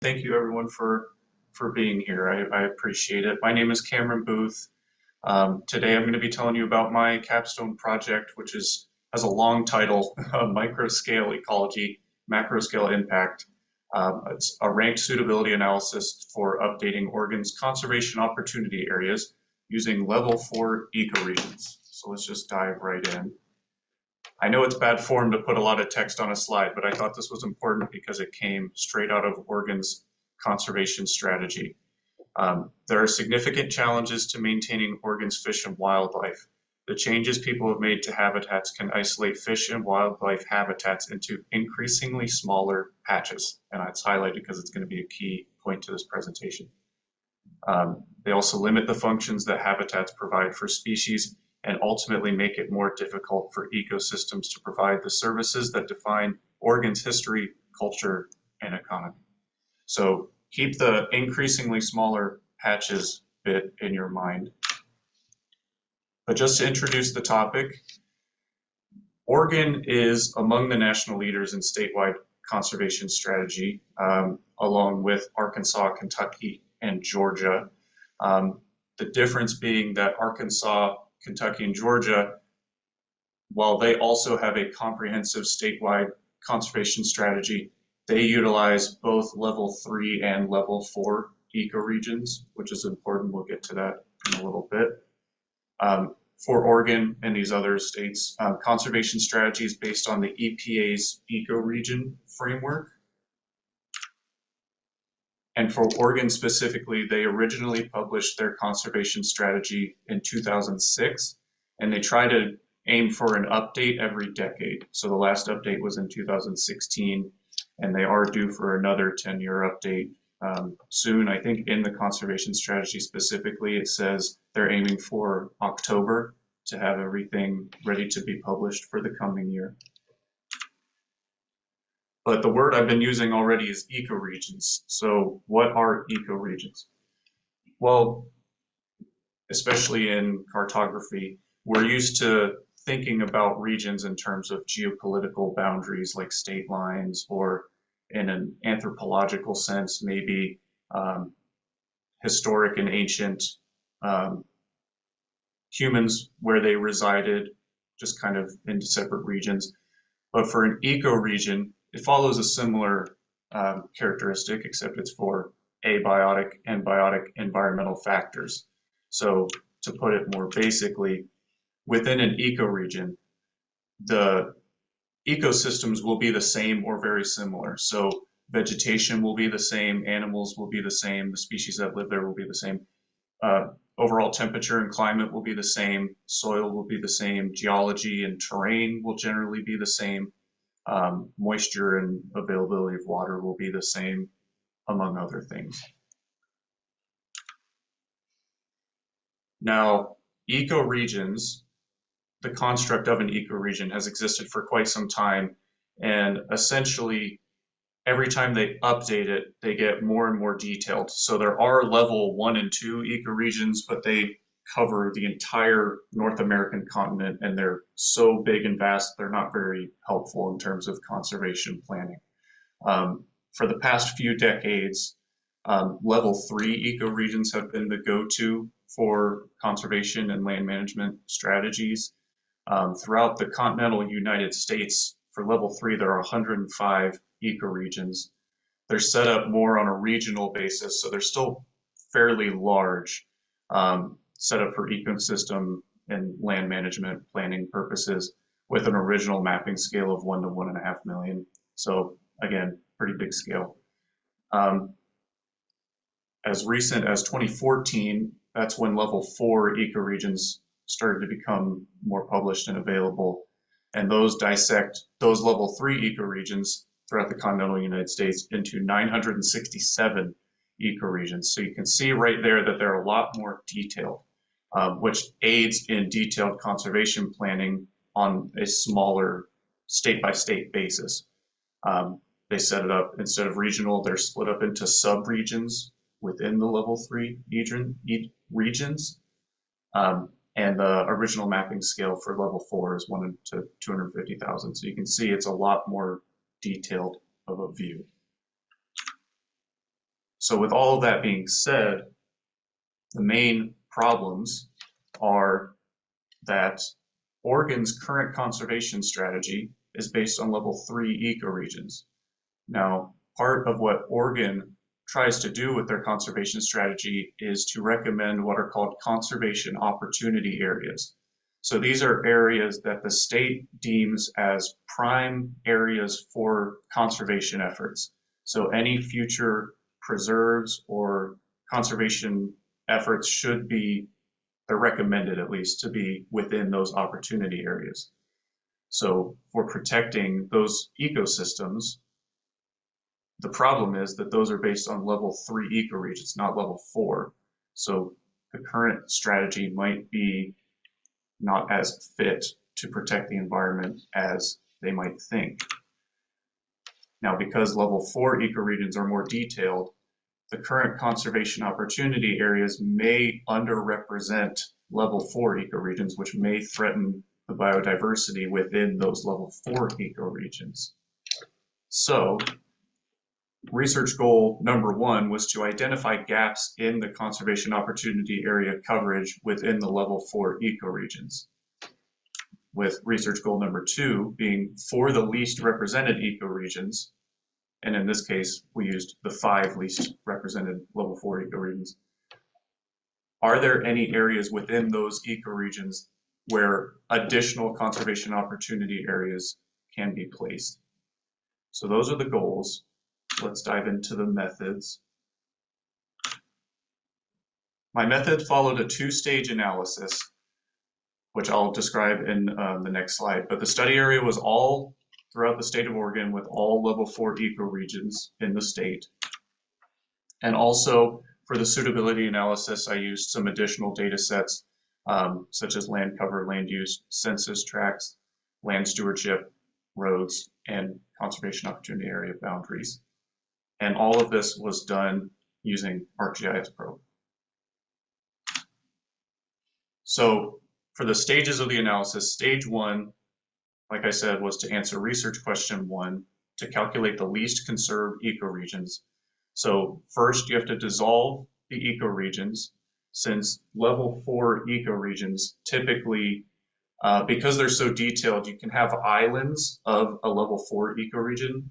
Thank you everyone for being here. I appreciate it. My name is Cameron Booth. Today I'm going to be telling you about my capstone project, which has a long title, Micro Scale Ecology, Macro Scale Impact. It's a ranked suitability analysis for updating Oregon's conservation opportunity areas using level 4 ecoregions. So let's just dive right in. I know it's bad form to put a lot of text on a slide, but I thought this was important because it came straight out of Oregon's conservation strategy. There are significant challenges to maintaining Oregon's fish and wildlife. The changes people have made to habitats can isolate fish and wildlife habitats into increasingly smaller patches, and it's highlighted because it's going to be a key point to this presentation. They also limit the functions that habitats provide for species and ultimately make it more difficult for ecosystems to provide the services that define Oregon's history, culture, and economy. So keep the increasingly smaller patches bit in your mind. But just to introduce the topic, Oregon is among the national leaders in statewide conservation strategy, along with Arkansas, Kentucky, and Georgia. The difference being that Arkansas, Kentucky, and Georgia, while they also have a comprehensive statewide conservation strategy, they utilize both level 3 and level 4 ecoregions, which is important. We'll get to that in a little bit. For Oregon and these other states, conservation strategy is based on the EPA's ecoregion framework. And for Oregon specifically, they originally published their conservation strategy in 2006, and they try to aim for an update every decade. So the last update was in 2016, and they are due for another 10-year update soon. I think in the conservation strategy specifically, it says they're aiming for October to have everything ready to be published for the coming year. But the word I've been using already is ecoregions. So what are ecoregions? Well, especially in cartography, we're used to thinking about regions in terms of geopolitical boundaries like state lines, or in an anthropological sense, maybe historic and ancient humans where they resided, just kind of into separate regions. But for an ecoregion, it follows a similar characteristic, except it's for abiotic and biotic environmental factors. So to put it more basically, within an ecoregion, the ecosystems will be the same or very similar. So vegetation will be the same, animals will be the same, the species that live there will be the same. Overall temperature and climate will be the same, soil will be the same, geology and terrain will generally be the same. Moisture and availability of water will be the same, among other things. Now, ecoregions, the construct of an ecoregion has existed for quite some time, and essentially every time they update it, they get more and more detailed. So there are level 1 and 2 ecoregions, but they cover the entire North American continent, and they're so big and vast, they're not very helpful in terms of conservation planning. For the past few decades, level 3 ecoregions have been the go-to for conservation and land management strategies. Throughout the continental United States, for level 3, there are 105 ecoregions. They're set up more on a regional basis, so they're still fairly large, set up for ecosystem and land management planning purposes, with an original mapping scale of 1 to 1.5 million. So again, pretty big scale. As recent as 2014, that's when level 4 ecoregions started to become more published and available. And those dissect those level 3 ecoregions throughout the continental United States into 967 ecoregions. So you can see right there that they're a lot more detailed, which aids in detailed conservation planning on a smaller state-by-state basis. They set it up, instead of regional, they're split up into sub-regions within the level 3 regions. And the original mapping scale for level 4 is 1 to 250,000. So you can see it's a lot more detailed of a view. So with all of that being said, the main problems are that Oregon's current conservation strategy is based on level 3 ecoregions. Now, part of what Oregon tries to do with their conservation strategy is to recommend what are called conservation opportunity areas. So these are areas that the state deems as prime areas for conservation efforts. So any future preserves or conservation efforts should be, they're recommended at least, to be within those opportunity areas. So for protecting those ecosystems, the problem is that those are based on level 3 ecoregions, not level 4. So the current strategy might be not as fit to protect the environment as they might think. Now, because level 4 ecoregions are more detailed, the current conservation opportunity areas may underrepresent level 4 ecoregions, which may threaten the biodiversity within those level 4 ecoregions. So, research goal number 1 was to identify gaps in the conservation opportunity area coverage within the level 4 ecoregions, with research goal number 2 being for the least represented ecoregions, and in this case we used the 5 least represented level 4 ecoregions. Are there any areas within those ecoregions where additional conservation opportunity areas can be placed? So those are the goals. Let's dive into the methods. My method followed a 2-stage analysis, which I'll describe in the next slide. But the study area was all throughout the state of Oregon with all level 4 ecoregions in the state. And also for the suitability analysis, I used some additional data sets such as land cover, land use, census tracts, land stewardship, roads, and conservation opportunity area boundaries. And all of this was done using ArcGIS Pro. So for the stages of the analysis, stage 1, like I said, was to answer research question 1 to calculate the least conserved ecoregions. So first you have to dissolve the ecoregions, since level 4 ecoregions typically, because they're so detailed, you can have islands of a level 4 ecoregion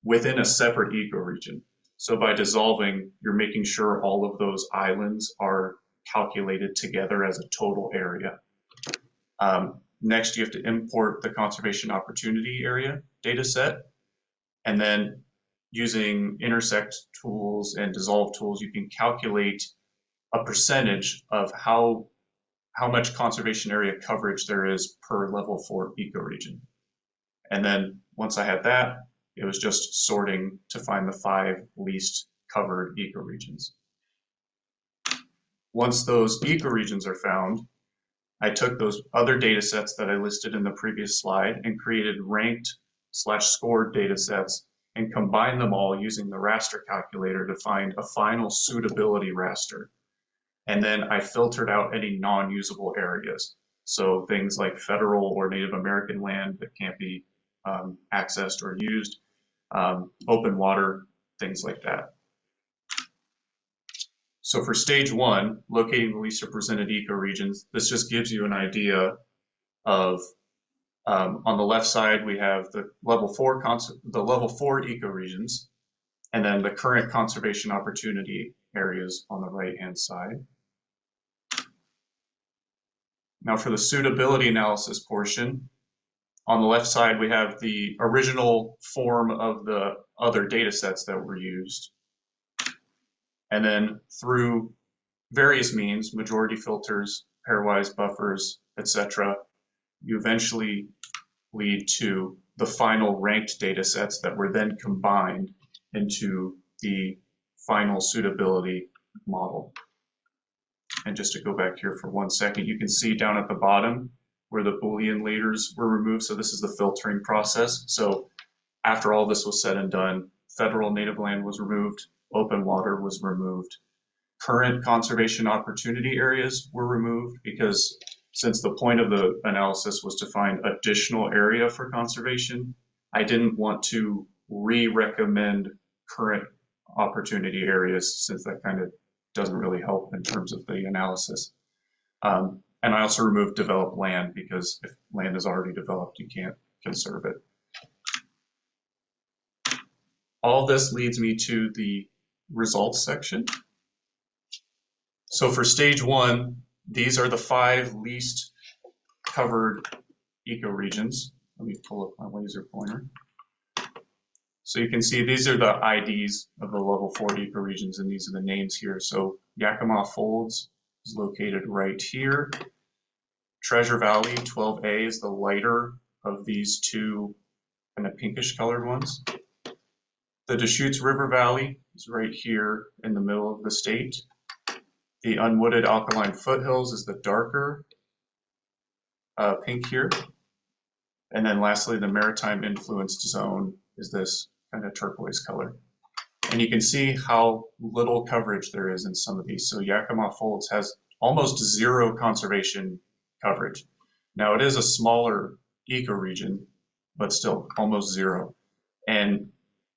within a separate ecoregion. So by dissolving, you're making sure all of those islands are calculated together as a total area. Next, you have to import the conservation opportunity area data set, and then using intersect tools and dissolve tools, you can calculate a percentage of how much conservation area coverage there is per level 4 ecoregion. And then once I had that, it was just sorting to find the 5 least covered ecoregions. Once those ecoregions are found, I took those other data sets that I listed in the previous slide and created ranked/scored data sets and combined them all using the raster calculator to find a final suitability raster. And then I filtered out any non-usable areas. So things like federal or Native American land that can't be accessed or used, open water, things like that. So for stage 1, locating the least represented ecoregions, this just gives you an idea of, on the left side, we have the level 4 ecoregions, and then the current conservation opportunity areas on the right-hand side. Now for the suitability analysis portion, on the left side, we have the original form of the other data sets that were used. And then through various means, majority filters, pairwise buffers, etc., you eventually lead to the final ranked data sets that were then combined into the final suitability model. And just to go back here for 1 second, you can see down at the bottom where the Boolean layers were removed. So this is the filtering process. So after all this was said and done, federal native land was removed, open water was removed. Current conservation opportunity areas were removed because since the point of the analysis was to find additional area for conservation, I didn't want to re-recommend current opportunity areas, since that kind of doesn't really help in terms of the analysis. And I also removed developed land because if land is already developed, you can't conserve it. All this leads me to the results section. So for stage 1, these are the 5 least covered ecoregions. Let me pull up my laser pointer. So you can see these are the IDs of the level 4 ecoregions, and these are the names here. So Yakima Folds is located right here. Treasure Valley 12A is the lighter of these two kind of pinkish colored ones. The Deschutes River Valley is right here in the middle of the state. The unwooded alkaline foothills is the darker pink here. And then lastly, the maritime influenced zone is this kind of turquoise color. And you can see how little coverage there is in some of these. So Yakima Folds has almost zero conservation coverage. Now it is a smaller ecoregion, but still almost zero. And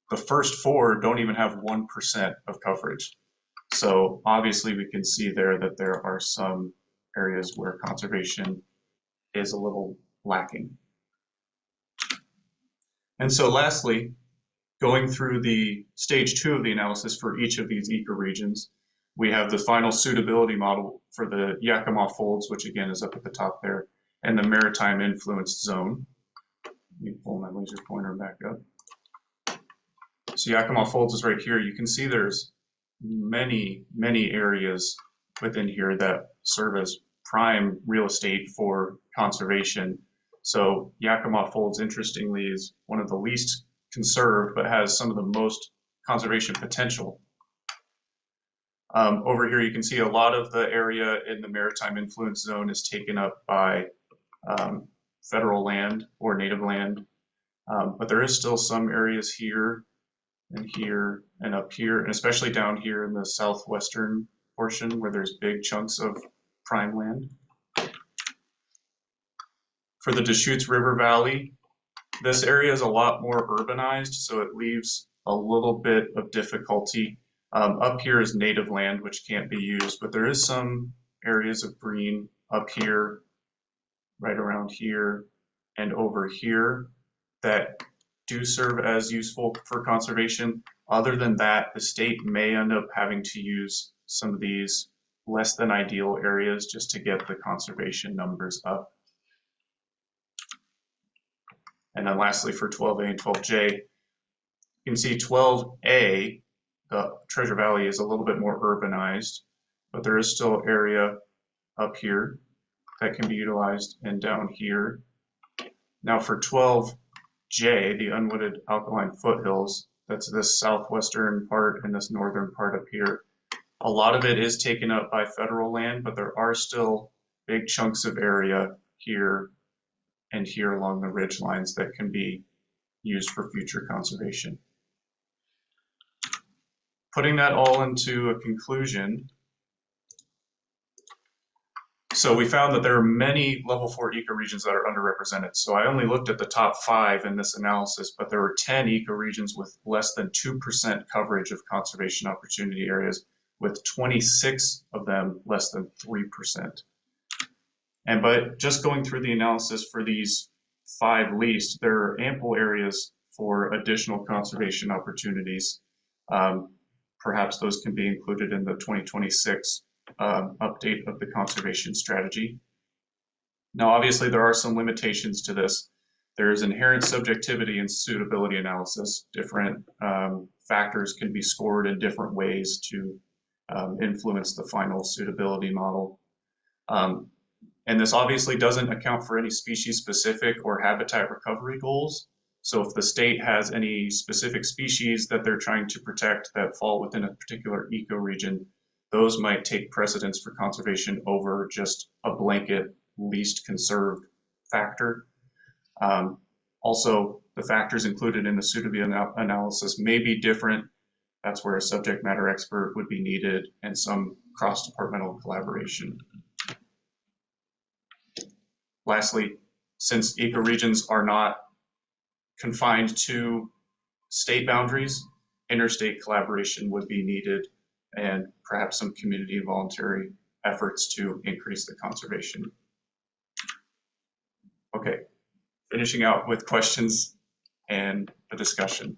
the first 4 don't even have 1% of coverage. So obviously we can see there that there are some areas where conservation is a little lacking. And so lastly, going through the stage 2 of the analysis for each of these ecoregions, we have the final suitability model for the Yakima Folds, which again is up at the top there, and the maritime influenced zone. Let me pull my laser pointer back up. So Yakima Folds is right here. You can see there's many areas within here that serve as prime real estate for conservation. So Yakima Folds, interestingly, is one of the least conserved, but has some of the most conservation potential. Over here, you can see a lot of the area in the maritime influence zone is taken up by federal land or native land, but there is still some areas here and up here, and especially down here in the southwestern portion where there's big chunks of prime land. For the Deschutes River Valley, this area is a lot more urbanized, so it leaves a little bit of difficulty. Up here is native land, which can't be used, but there is some areas of green up here, right around here, and over here that do serve as useful for conservation. Other than that, the state may end up having to use some of these less than ideal areas just to get the conservation numbers up. And then lastly, for 12A and 12J, you can see 12A, the Treasure Valley, is a little bit more urbanized, but there is still area up here that can be utilized and down here. Now for 12J, the unwooded alkaline foothills, that's this southwestern part and this northern part up here. A lot of it is taken up by federal land, but there are still big chunks of area here and here along the ridge lines that can be used for future conservation. Putting that all into a conclusion, so we found that there are many level 4 ecoregions that are underrepresented. So I only looked at the top 5 in this analysis, but there were 10 ecoregions with less than 2% coverage of conservation opportunity areas, with 26 of them less than 3%. And by just going through the analysis for these 5 least, there are ample areas for additional conservation opportunities. Perhaps those can be included in the 2026 update of the conservation strategy. Now, obviously, there are some limitations to this. There is inherent subjectivity in suitability analysis. Different factors can be scored in different ways to influence the final suitability model. And this obviously doesn't account for any species-specific or habitat recovery goals. So if the state has any specific species that they're trying to protect that fall within a particular ecoregion, those might take precedence for conservation over just a blanket least conserved factor. Also, the factors included in the suitability analysis may be different. That's where a subject matter expert would be needed and some cross-departmental collaboration. Lastly, since ecoregions are not confined to state boundaries, interstate collaboration would be needed and perhaps some community voluntary efforts to increase the conservation. Okay, finishing out with questions and a discussion.